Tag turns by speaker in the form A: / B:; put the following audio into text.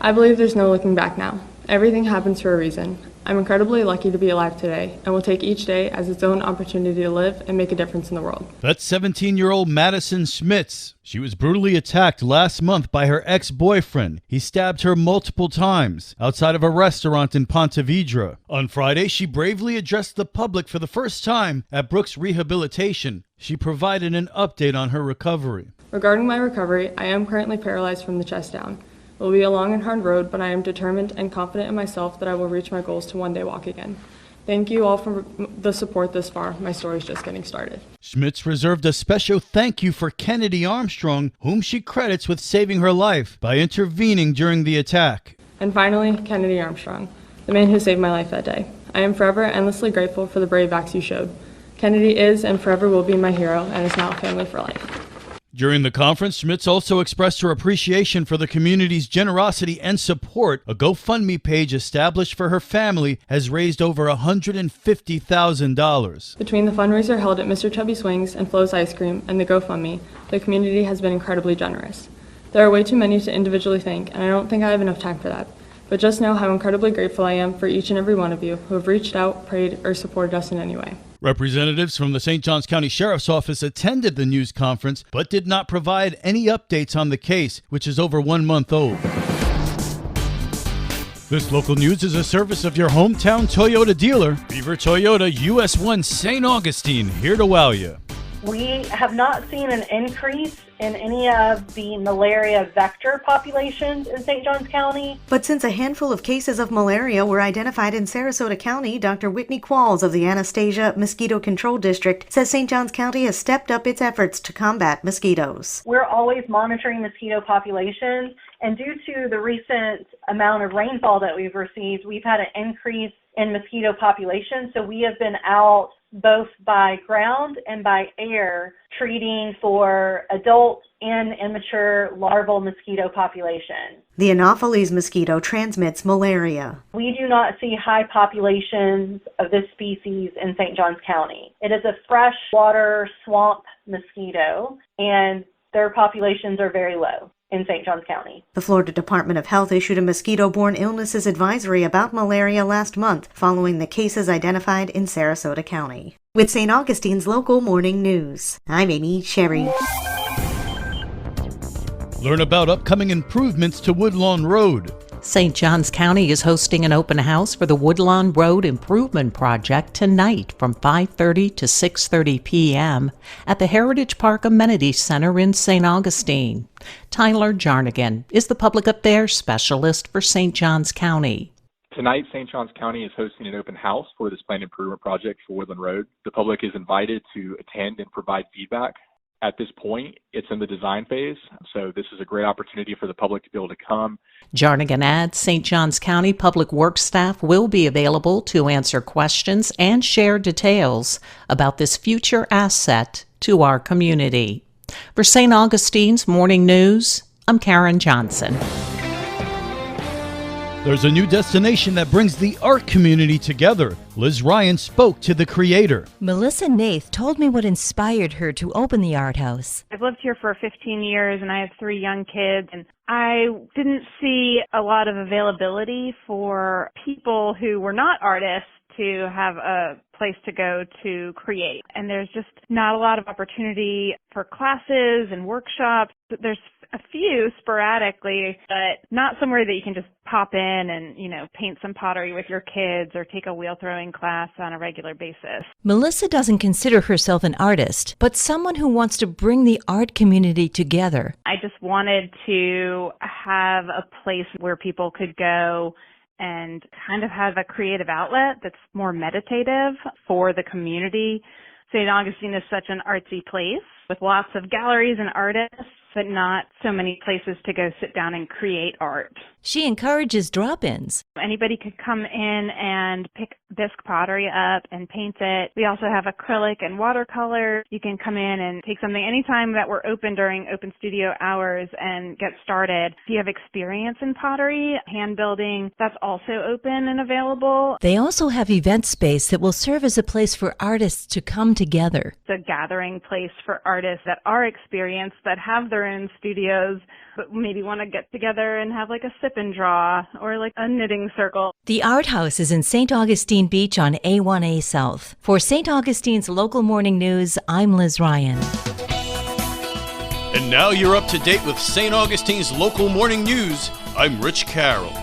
A: I believe there's no looking back now. Everything happens for a reason. I'm incredibly lucky to be alive today and will take each day as its own opportunity to live and make a difference in the world.
B: That's 17-year-old Madison Schmitz. She was brutally attacked last month by her ex-boyfriend. He stabbed her multiple times outside of a restaurant in Ponte Vedra. On Friday, she bravely addressed the public for the first time at Brooks Rehabilitation. She provided an update on her recovery.
A: Regarding my recovery, I am currently paralyzed from the chest down. It will be a long and hard road, but I am determined and confident in myself that I will reach my goals to one day walk again. Thank you all for the support this far. My story's just getting started.
B: Schmitz reserved a special thank you for Kennedy Armstrong, whom she credits with saving her life by intervening during the attack.
A: And finally, Kennedy Armstrong, the man who saved my life that day. I am forever endlessly grateful for the brave acts you showed. Kennedy is and forever will be my hero and is now a family for life.
B: During the conference, Schmitz also expressed her appreciation for the community's generosity and support. A GoFundMe page established for her family has raised over $150,000.
A: Between the fundraiser held at Mr. Chubby Swings and Flo's Ice Cream and the GoFundMe, the community has been incredibly generous. There are way too many to individually thank, and I don't think I have enough time for that. But just know how incredibly grateful I am for each and every one of you who have reached out, prayed, or supported us in any way.
B: Representatives from the St. Johns County Sheriff's Office attended the news conference but did not provide any updates on the case, which is over 1 month old. This local news is a service of your hometown Toyota dealer, Beaver Toyota US 1 St. Augustine, here to wow you.
C: We have not seen an increase in any of the malaria vector populations in St. Johns County.
D: But since a handful of cases of malaria were identified in Sarasota County, Dr. Whitney Qualls of the Anastasia Mosquito Control District says St. Johns County has stepped up its efforts to combat mosquitoes.
C: We're always monitoring mosquito populations, and due to the recent amount of rainfall that we've received, we've had an increase in mosquito population. So we have been out both by ground and by air treating for adult and immature larval mosquito population.
D: The Anopheles mosquito transmits malaria.
C: We do not see high populations of this species in St. Johns County. It is a freshwater swamp mosquito, and their populations are very low in St. Johns County.
D: The Florida Department of Health issued a mosquito-borne illnesses advisory about malaria last month following the cases identified in Sarasota County. With St. Augustine's local morning news, I'm Amy Sherry.
B: Learn about upcoming improvements to Woodlawn Road.
E: St. Johns County is hosting an open house for the Woodlawn Road Improvement Project tonight from 5:30 to 6:30 p.m. at the Heritage Park Amenities Center in St. Augustine. Tyler Jarnigan is the Public Affairs Specialist for St. Johns County.
F: Tonight, St. Johns County is hosting an open house for this planned improvement project for Woodland Road. The public is invited to attend and provide feedback. At this point, it's in the design phase, so this is a great opportunity for the public to be able to come.
E: Jarnigan adds St. Johns County Public Works staff will be available to answer questions and share details about this future asset to our community. For St. Augustine's Morning News, I'm Karen Johnson.
B: There's a new destination that brings the art community together. Liz Ryan spoke to the creator.
G: Melissa Nath told me what inspired her to open the art house.
H: I've lived here for 15 years and I have 3 young kids, and I didn't see a lot of availability for people who were not artists to have a place to go to create. And there's just not a lot of opportunity for classes and workshops. There's a few sporadically, but not somewhere that you can just pop in and, paint some pottery with your kids or take a wheel throwing class on a regular basis.
G: Melissa doesn't consider herself an artist, but someone who wants to bring the art community together.
H: I just wanted to have a place where people could go and kind of have a creative outlet that's more meditative for the community. St. Augustine is such an artsy place with lots of galleries and artists, but not so many places to go sit down and create art.
G: She encourages drop-ins.
H: Anybody could come in and pick bisque pottery up and paint it. We also have acrylic and watercolor. You can come in and take something anytime that we're open during open studio hours and get started. If you have experience in pottery, hand building, that's also open and available.
G: They also have event space that will serve as a place for artists to come together.
H: It's a gathering place for artists that are experienced, that have their own studios, but maybe want to get together and have like a sip and draw or like a knitting circle.
G: The Art House is in St. Augustine Beach on A1A South. For St. Augustine's Local Morning News, I'm Liz Ryan.
B: And now you're up to date with St. Augustine's Local Morning News. I'm Rich Carroll.